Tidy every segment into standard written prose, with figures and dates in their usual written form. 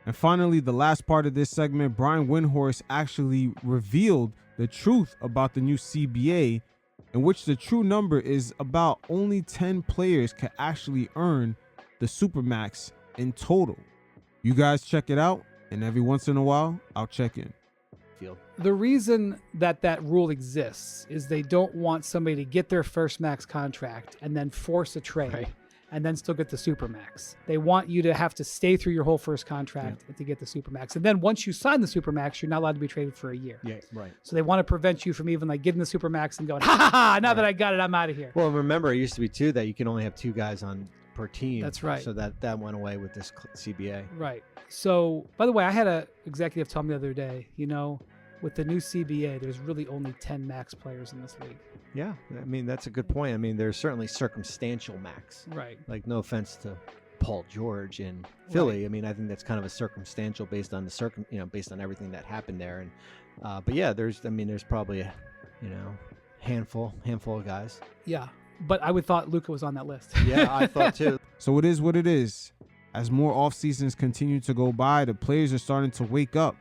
And finally, the last part of this segment, Brian Windhorst actually revealed the truth about the new CBA, in which the true number is about only 10 players can actually earn the Supermax in total. You guys check it out, and every once in a while, I'll check in. The reason that rule exists is they don't want somebody to get their first max contract and then force a trade. Right. And then still get the Supermax. They want you to have to stay through your whole first contract to get the Supermax. And then once you sign the Supermax, you're not allowed to be traded for a year. Yeah, right. So they want to prevent you from even like getting the Supermax and going, ha ha ha, now that I got it, I'm out of here. Well, remember, it used to be too that you can only have 2 guys on per team. That's right. So that went away with this CBA. Right. So, by the way, I had a executive tell me the other day, with the new CBA, there's really only 10 max players in this league. Yeah, I mean, that's a good point. I mean, there's certainly circumstantial max. Right. Like, no offense to Paul George in Philly. Right. I mean, I think that's kind of a circumstantial based on based on everything that happened there. And but yeah, there's probably a handful of guys. Yeah, but I would thought Luka was on that list. Yeah, I thought too. So it is what it is. As more off seasons continue to go by, the players are starting to wake up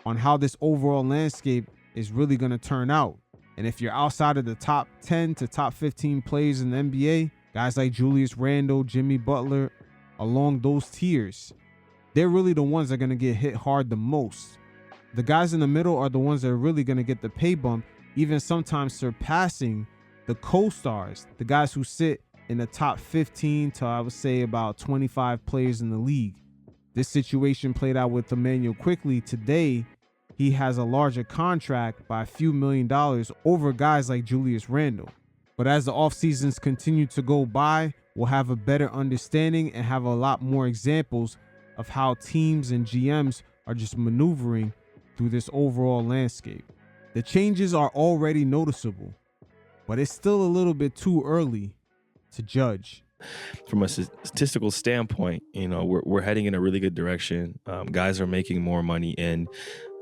on how this overall landscape is really going to turn out. And if you're outside of the top 10 to top 15 players in the NBA, guys like Julius Randle, Jimmy Butler, along those tiers, they're really the ones that are going to get hit hard the most. The guys in the middle are the ones that are really going to get the pay bump, even sometimes surpassing the co-stars, the guys who sit in the top 15 to, I would say, about 25 players in the league. This situation played out with Emmanuel Quickley. Today, he has a larger contract by a few $1 million over guys like Julius Randle. But as the off seasons continue to go by, we'll have a better understanding and have a lot more examples of how teams and GMs are just maneuvering through this overall landscape. The changes are already noticeable, but it's still a little bit too early to judge. From a statistical standpoint, we're heading in a really good direction. Guys are making more money, and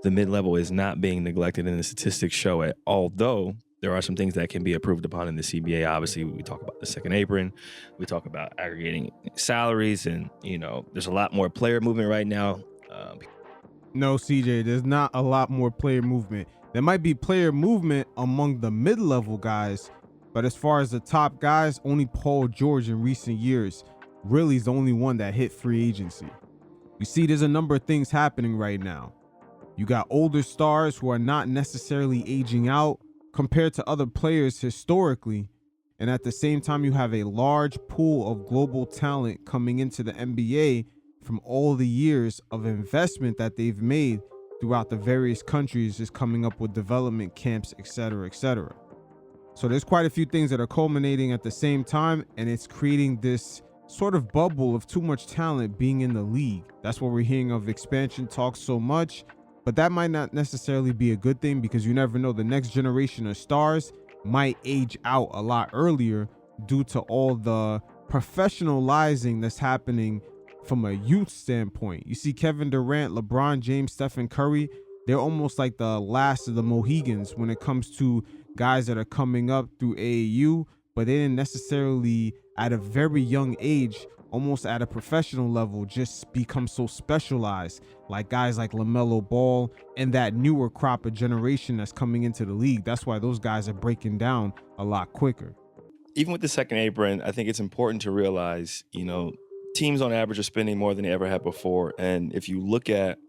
the mid-level is not being neglected, and the statistics show it. Although there are some things that can be improved upon in the CBA. Obviously, we talk about the second apron, we talk about aggregating salaries, and there's a lot more player movement right now. No, CJ, there's not a lot more player movement. There might be player movement among the mid-level guys, but as far as the top guys, only Paul George in recent years really is the only one that hit free agency. You see, there's a number of things happening right now. You got older stars who are not necessarily aging out compared to other players historically. And at the same time, you have a large pool of global talent coming into the NBA from all the years of investment that they've made throughout the various countries, just coming up with development camps, etc., etc. So there's quite a few things that are culminating at the same time, and it's creating this sort of bubble of too much talent being in the league. That's what we're hearing of expansion talks so much, but that might not necessarily be a good thing, because you never know, the next generation of stars might age out a lot earlier due to all the professionalizing that's happening from a youth standpoint. You see Kevin Durant, LeBron James, Stephen Curry, they're almost like the last of the Mohegans when it comes to guys that are coming up through AAU, but they didn't necessarily at a very young age, almost at a professional level, just become so specialized, like guys like LaMelo Ball and that newer crop of generation that's coming into the league. That's why those guys are breaking down a lot quicker. Even with the second apron, I think it's important to realize, teams on average are spending more than they ever had before. And if you look at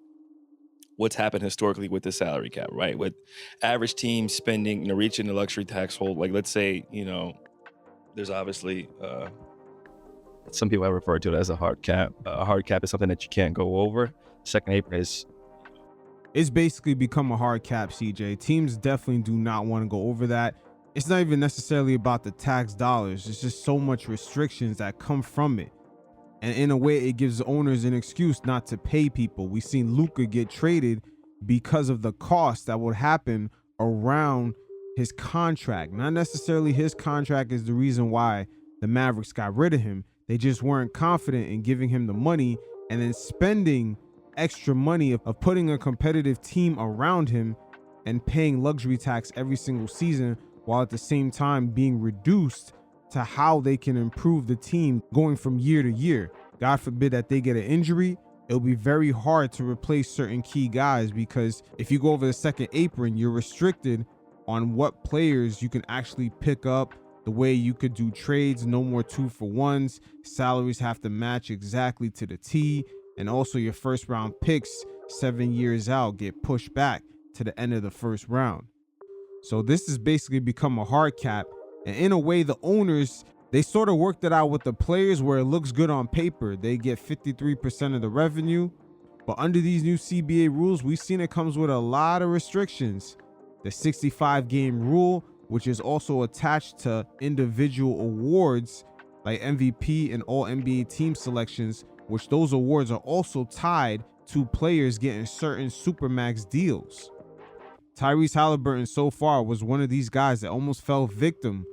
what's happened historically with the salary cap, right? With average teams spending, reaching the luxury tax hold, like let's say, there's obviously, some people have referred to it as a hard cap. A hard cap is something that you can't go over. Second apron is... It's basically become a hard cap, CJ. Teams definitely do not want to go over that. It's not even necessarily about the tax dollars. It's just so much restrictions that come from it. And in a way, it gives owners an excuse not to pay people. We've seen Luka get traded because of the cost that would happen around his contract. Not necessarily his contract is the reason why the Mavericks got rid of him. They just weren't confident in giving him the money and then spending extra money of putting a competitive team around him and paying luxury tax every single season, while at the same time being reduced to how they can improve the team going from year to year. God forbid that they get an injury it'll be very hard to replace certain key guys, because if you go over the second apron, you're restricted on what players you can actually pick up, the way you could do trades, no more 2-for-1s, salaries have to match exactly to the T, and also your first round picks 7 years out get pushed back to the end of the first round. So this has basically become a hard cap, and in a way the owners, they sort of worked it out with the players where it looks good on paper. They get 53% of the revenue, but under these new CBA rules, we've seen it comes with a lot of restrictions. The 65 game rule, which is also attached to individual awards like MVP and all NBA team selections, which those awards are also tied to players getting certain Supermax deals. Tyrese Halliburton so far was one of these guys that almost fell victim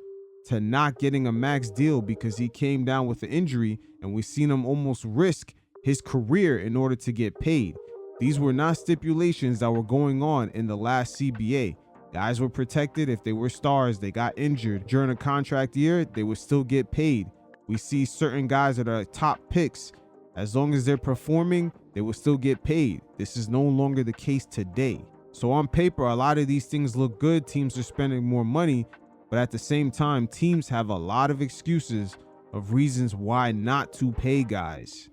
to not getting a max deal because he came down with an injury, and we've seen him almost risk his career in order to get paid. These were not stipulations that were going on in the last CBA. Guys were protected. If they were stars, they got injured during a contract year, they would still get paid. We see certain guys that are top picks, as long as they're performing, they will still get paid. This is no longer the case today. So on paper, a lot of these things look good. Teams are spending more money, but at the same time, teams have a lot of excuses of reasons why not to pay guys.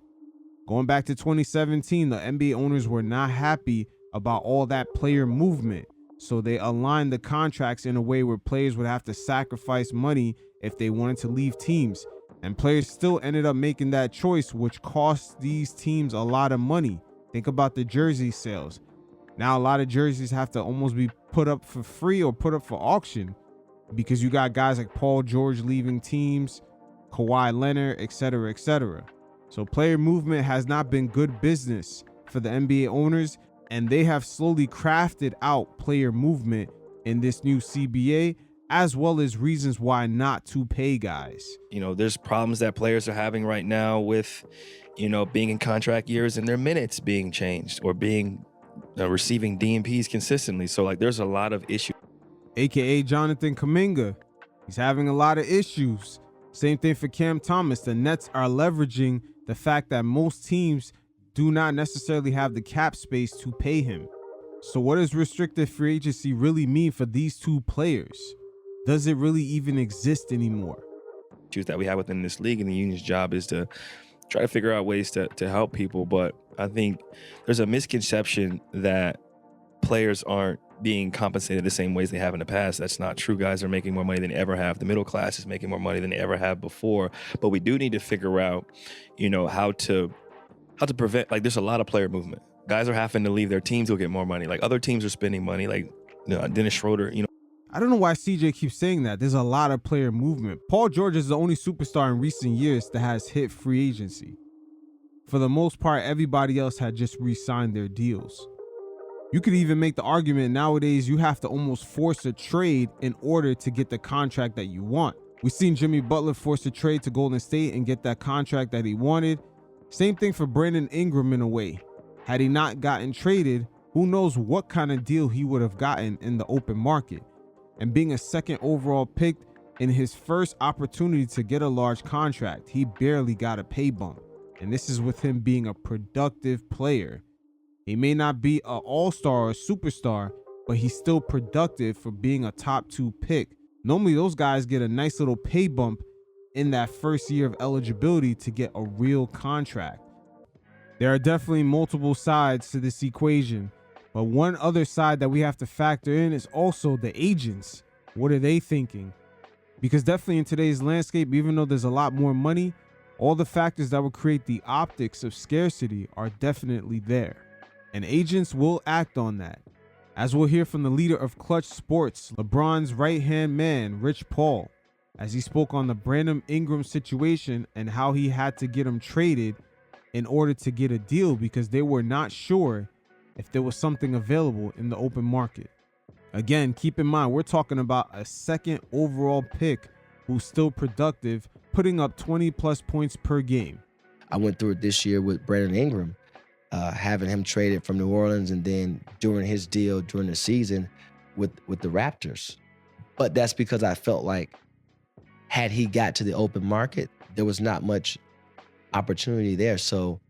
Going back to 2017, the NBA owners were not happy about all that player movement. So they aligned the contracts in a way where players would have to sacrifice money if they wanted to leave teams. And players still ended up making that choice, which cost these teams a lot of money. Think about the jersey sales. Now a lot of jerseys have to almost be put up for free or put up for auction, because you got guys like Paul George leaving teams, Kawhi Leonard, etc., etc. So player movement has not been good business for the NBA owners, and they have slowly crafted out player movement in this new CBA, as well as reasons why not to pay guys. You know, there's problems that players are having right now with, you know, being in contract years and their minutes being changed or being receiving DMPs consistently. So like there's a lot of issues. AKA Jonathan Kuminga, he's having a lot of issues. Same thing for Cam Thomas. The Nets are leveraging the fact that most teams do not necessarily have the cap space to pay him. So what does restricted free agency really mean for these two players? Does it really even exist anymore? Issues that we have within this league, and the union's job is to try to figure out ways to help people. But I think there's a misconception that players aren't being compensated the same ways they have in the past. That's not true. Guys are making more money than they ever have. The middle class is making more money than they ever have before. But we do need to figure out, you know, how to prevent, like, there's a lot of player movement. Guys are having to leave their teams to get more money. Like other teams are spending money, like Dennis Schroeder, you know. I don't know why CJ keeps saying that. There's a lot of player movement. Paul George is the only superstar in recent years that has hit free agency. For the most part, everybody else had just re-signed their deals. You could even make the argument nowadays you have to almost force a trade in order to get the contract that you want. We've seen Jimmy Butler force a trade to Golden State and get that contract that he wanted. Same thing for Brandon Ingram in a way. Had he not gotten traded, who knows what kind of deal he would have gotten in the open market. And being a second overall pick, in his first opportunity to get a large contract, he barely got a pay bump. And this is with him being a productive player. He may not be an all-star or a superstar, but he's still productive for being a top 2 pick. Normally those guys get a nice little pay bump in that first year of eligibility to get a real contract. There are definitely multiple sides to this equation, but one other side that we have to factor in is also the agents. What are they thinking? Because definitely in today's landscape, even though there's a lot more money, all the factors that will create the optics of scarcity are definitely there. And agents will act on that. As we'll hear from the leader of Clutch Sports, LeBron's right-hand man, Rich Paul, as he spoke on the Brandon Ingram situation and how he had to get him traded in order to get a deal because they were not sure if there was something available in the open market. Again, keep in mind, we're talking about a second overall pick who's still productive, putting up 20 plus points per game. I went through it this year with Brandon Ingram, having him traded from New Orleans and then during his deal during the season with the Raptors. But that's because I felt like had he got to the open market, there was not much opportunity there. So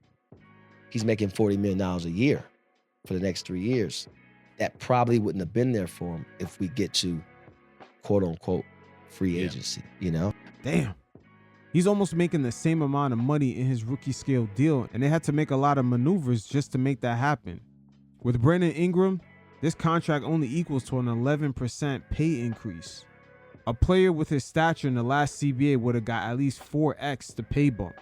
he's making $40 million a year for the next 3 years. That probably wouldn't have been there for him if we get to quote unquote free agency, you know? Damn. He's almost making the same amount of money in his rookie scale deal, and they had to make a lot of maneuvers just to make that happen. With Brandon Ingram, this contract only equals to an 11% pay increase. A player with his stature in the last CBA would have got at least 4x the pay bump.